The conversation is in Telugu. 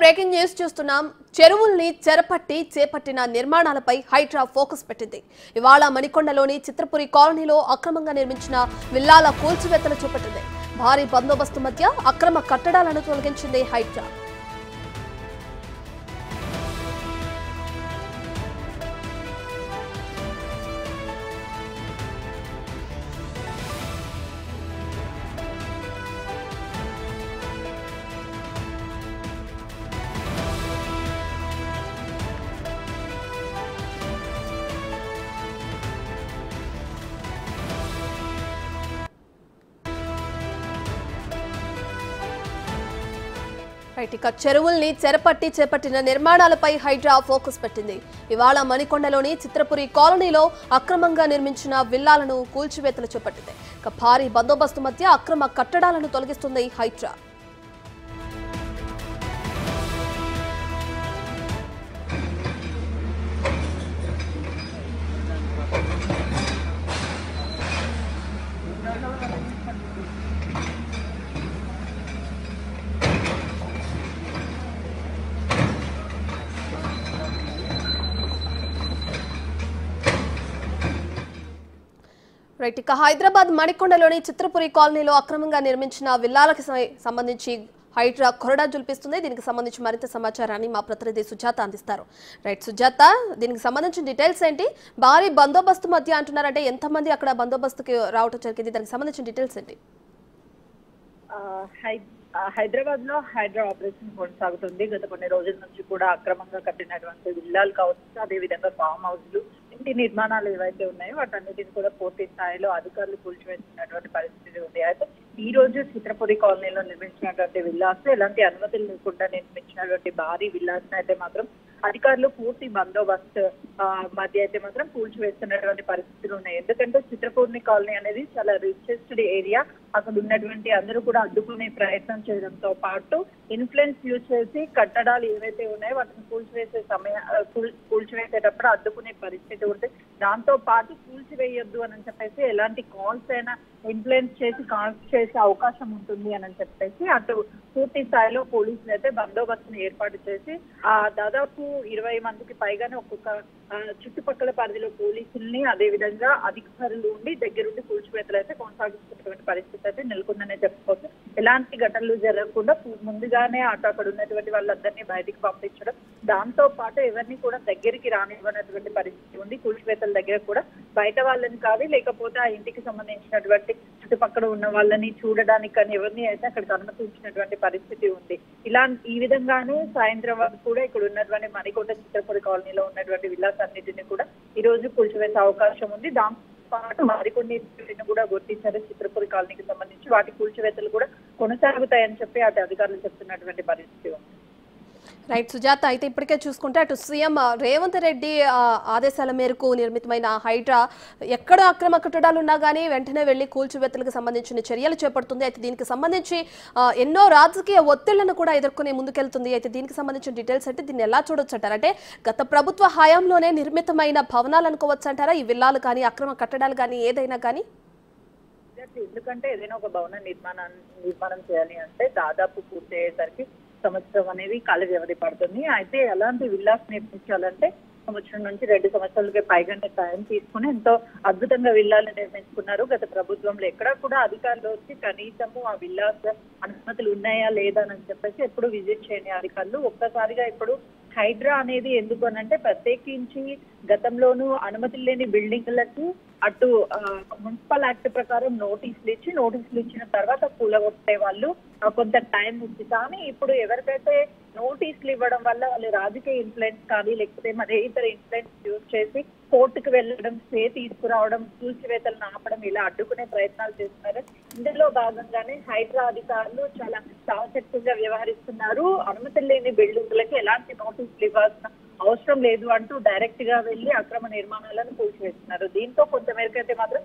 బ్రేకింగ్ న్యూస్ చూస్తున్నాం. చెరువుల్ని చెరపట్టి చేపట్టిన నిర్మాణాలపై హైడ్రా ఫోకస్ పెట్టింది. ఇవాళ మణికొండలోని చిత్రపురి కాలనీలో అక్రమంగా నిర్మించిన విల్లాల కూల్చివేతలు చేపట్టింది. భారీ బందోబస్తు మధ్య అక్రమ కట్టడాలను తొలగించింది హైడ్రా. ఇక చెరువుల్ని చెరపట్టి చేపట్టిన నిర్మాణాలపై హైడ్రా ఫోకస్ పెట్టింది. ఇవాళ మణికొండలోని చిత్రపురి కాలనీలో అక్రమంగా నిర్మించిన విల్లాలను కూల్చివేతలు చేపట్టింది. ఇక భారీ బందోబస్తు మధ్య అక్రమ కట్టడాలను తొలగిస్తుంది హైడ్రా. ఇక హైదరాబాద్ మణికొండలోని చిత్రపురి కాలనీలో అక్రమంగా నిర్మించిన విల్లాలకు సంబంధించి హైడ్రా కొరడా జుల్పిస్తుంది. దీనికి సంబంధించి మరింత సమాచారాన్ని మా ప్రతినిధి సుజాత అందిస్తారు. సుజాత, దీనికి సంబంధించిన డీటెయిల్స్ ఏంటి? భారీ బందోబస్తు మధ్య అంటున్నారంటే ఎంతమంది అక్కడ బందోబస్తుకి రావడం జరిగింది? దానికి సంబంధించిన డీటెయిల్స్ ఏంటి? హైదరాబాద్ లో హైడ్రా ఆపరేషన్ కొనసాగుతుంది. గత కొన్ని రోజుల నుంచి కూడా అక్రమంగా కట్టినటువంటి విల్లాలు కావచ్చు, అదే విధంగా ఫామ్ హౌస్లు, ఇంటి నిర్మాణాలు ఏవైతే ఉన్నాయో వాటన్నిటిని కూడా పూర్తి స్థాయిలో అధికారులు కూల్చివేస్తున్నటువంటి పరిస్థితి ఉంది. అయితే ఈ రోజు చిత్రపురి కాలనీలో నిర్మించినటువంటి విల్లాస్ ఎలాంటి అనుమతులు లేకుండా నిర్మించినటువంటి భారీ విల్లాస్ అయితే మాత్రం అధికారులు పూర్తి బందోబస్తు మధ్య అయితే మాత్రం కూల్చివేస్తున్నటువంటి పరిస్థితులు ఉన్నాయి. ఎందుకంటే చిత్రపూర్ణి కాలనీ అనేది చాలా రిచెస్ట్ ఏరియా. అక్కడ ఉన్నటువంటి అందరూ కూడా అడ్డుకునే ప్రయత్నం చేయడంతో పాటు ఇన్ఫ్లుయెన్స్ యూజ్ చేసి కట్టడాలు ఏవైతే ఉన్నాయో వాటిని కూల్చివేసేటప్పుడు అడ్డుకునే పరిస్థితి ఉంది. దాంతో పాటు కూల్చివేయొద్దు అని చెప్పేసి ఎలాంటి కాల్స్ అయినా ఇన్ఫ్లుయెన్స్ చేసి కాల్స్ చేసే అవకాశం ఉంటుంది అని చెప్పేసి అటు పూర్తి స్థాయిలో పోలీసులు అయితే బందోబస్తును ఏర్పాటు చేసి దాదాపు 20 మందికి పైగానే ఒక్కొక్క చుట్టుపక్కల పరిధిలో పోలీసుల్ని అదే విధంగా అధికారులు ఉండి దగ్గరుండి కూల్చివేతలు అయితే కొనసాగిస్తున్నటువంటి పరిస్థితి అయితే నెలకొందనే చెప్పుకోవచ్చు. ఎలాంటి ఘటనలు జరగకుండా ముందుగానే అక్కడ ఉన్నటువంటి వాళ్ళందరినీ బయటికి పంపించడం, దాంతో పాటు ఎవరిని కూడా దగ్గరికి రానివ్వనటువంటి పరిస్థితి ఉంది. కూల్చివేతల దగ్గర కూడా బయట వాళ్ళని కాదు, లేకపోతే ఆ ఇంటికి సంబంధించినటువంటి చుట్టుపక్కల ఉన్న వాళ్ళని చూడడానికి కానీ ఎవరిని అయితే అక్కడికి అనుమతించినటువంటి పరిస్థితి ఉంది. ఈ విధంగానే సాయంత్రం వరకు కూడా ఇక్కడ ఉన్నటువంటి మణికొండ చిత్రపురి కాలనీలో ఉన్నటువంటి విల్లాస్ అన్నిటిని కూడా ఈ రోజు కూల్చివేసే అవకాశం ఉంది. దాంతో పాటు మరికొన్ని కూడా గుర్తించారు చిత్రపురి కాలనీకి సంబంధించి. వాటి కూల్చివేతలు కూడా కొనసాగుతాయని చెప్పి అటు అధికారులు చెప్తున్నటువంటి పరిస్థితి ఉంది. సుజాత, అయితే ఇప్పటికే చూసుకుంటే అటు సీఎం రేవంత్ రెడ్డి ఆదేశాల మేరకు నిర్మితమైన హైడ్రా ఎక్కడ అక్రమ కట్టడాలు ఉన్నా కానీ వెంటనే వెళ్లి కూల్చివేతలకు సంబంధించిన చర్యలు చేపడుతుంది. అయితే దీనికి సంబంధించి ఎన్నో రాజకీయ ఒత్తిళ్లను కూడా ఎదుర్కొని ముందుకెళ్తుంది. అయితే దీనికి సంబంధించిన డీటెయిల్స్ అంటే దీన్ని ఎలా చూడొచ్చు అంటారు? అంటే గత ప్రభుత్వ హయాంలోనే నిర్మితమైన భవనాలు అనుకోవచ్చు అంటారా ఈ విల్లాలు కానీ అక్రమ కట్టడాలు కానీ ఏదైనా కానీ? ఎందుకంటే ఏదైనా ఒక భవన నిర్మాణం చేయాలి అంటే దాదాపు పూర్తి అయ్యేసరికి సంవత్సరం అనేది కాల వ్యవధి పడుతుంది. అయితే అలాంటి విల్లాస్ నిర్మించాలంటే సంవత్సరం నుంచి 2 సంవత్సరాలకే పైగానే టైం తీసుకుని ఎంతో అద్భుతంగా విల్లాలు నిర్మించుకున్నారు. గత ప్రభుత్వంలో ఎక్కడా కూడా అధికారులు వచ్చి కనీసము ఆ విల్లాస్ అనుమతులు ఉన్నాయా లేదా అని చెప్పేసి ఎప్పుడు విజిట్ చేయని అధికారులు ఒక్కసారిగా ఇప్పుడు హైడ్రా అనేది ఎందుకు అనంటే ప్రత్యేకించి గతంలోనూ అనుమతులు లేని బిల్డింగ్లకి అటు మున్సిపల్ యాక్ట్ ప్రకారం నోటీసులు ఇచ్చిన తర్వాత కూలగొట్టే వాళ్ళు కొంత టైం ఉంది. కానీ ఇప్పుడు ఎవరికైతే నోటీసులు ఇవ్వడం వల్ల వాళ్ళు రాజకీయ ఇన్ఫ్లుయెన్స్ కానీ లేకపోతే మరి ఇతర ఇన్ఫ్లుయెన్స్ యూజ్ చేసి కోర్టుకు వెళ్ళడం, స్టే తీసుకురావడం, కూల్చివేతలను ఆపడం, ఇలా అడ్డుకునే ప్రయత్నాలు చేస్తున్నారు. ఇందులో భాగంగానే హైడ్రా అధికారులు చాలా చావచక్యంగా వ్యవహరిస్తున్నారు. అనుమతులు లేని బిల్డింగ్లకి ఎలాంటి నోటీసులు ఇవ్వాల్సిన అవసరం లేదు అంటూ డైరెక్ట్ గా వెళ్లి అక్రమ నిర్మాణాలను కూల్చివేస్తున్నారు. దీంతో కొంతమేరకు అయితే మాత్రం